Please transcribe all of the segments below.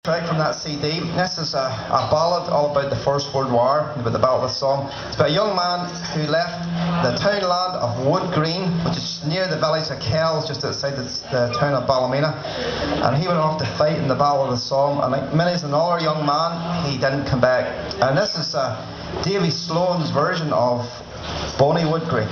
Track from that CD. This is a ballad all about the First World War, about the Battle of the Somme. It's about a young man who left the townland of Wood Green, which is near the village of Kells, just outside the town of Ballymena. And he went off to fight in the Battle of the Somme, and like many as another young man, he didn't come back. And this is Davy Sloan's version of Bonnie Wood Green.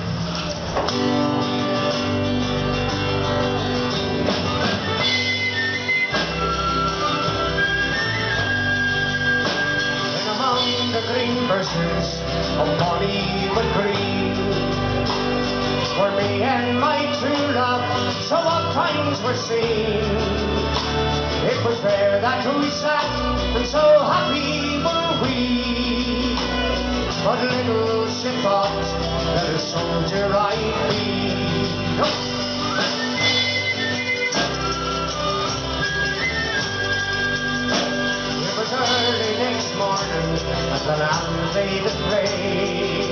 The green verses of Bonnie Wood Green, where me and my true love so oft times were seen. It was there that we sat, and so happy were we. But little she thought that a soldier I'd be. No. Early next morning, as the land lay to pray,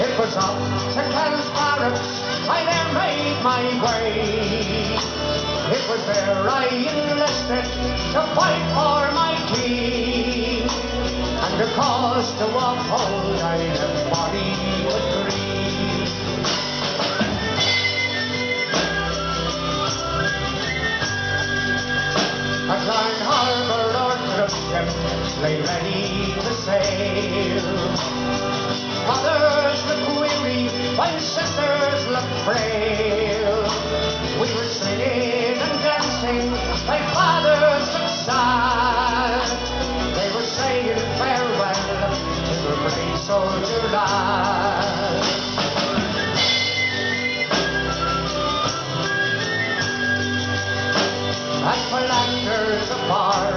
it was up to Kells Barracks I there made my way. It was there I enlisted to fight for my king, and the cause to uphold I left Bonnie Wood Green. At Larne Harbour ships lay ready to sail. Mothers looked weary while sisters looked frail. We were singing and dancing like fathers looked sad. They were saying farewell to the brave soldier lad. At Philander's bar,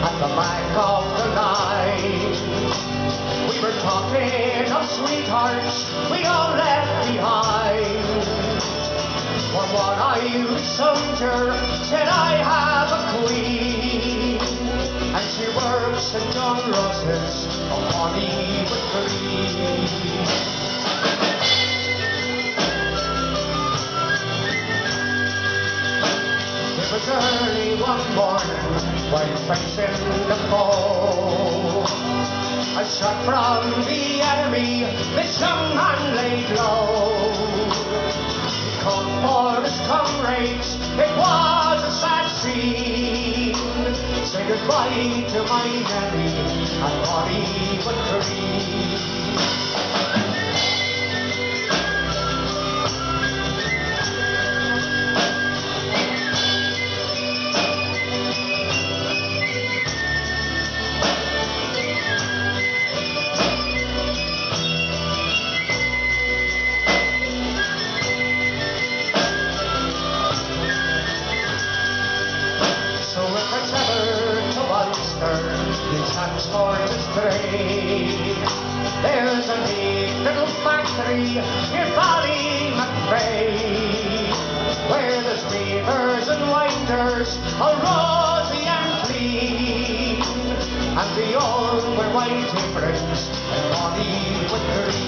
at the back of the line, we were talking of sweethearts we all left behind. For one-eyed soldier said I have a queen, and she works at John Ross's of Bonnie Wood Green. It was early one morning while facing the foe. A shot from the enemy, this young man laid low. He called for his comrades, it was a sad scene. Say goodbye to my Nelly and Bonnie Wood Green. Transport is great. There's a neat little factory near Ballymacrae, where there's weavers and winders, all rosy and clean, and the old were white aprons and Bonnie Wood Green.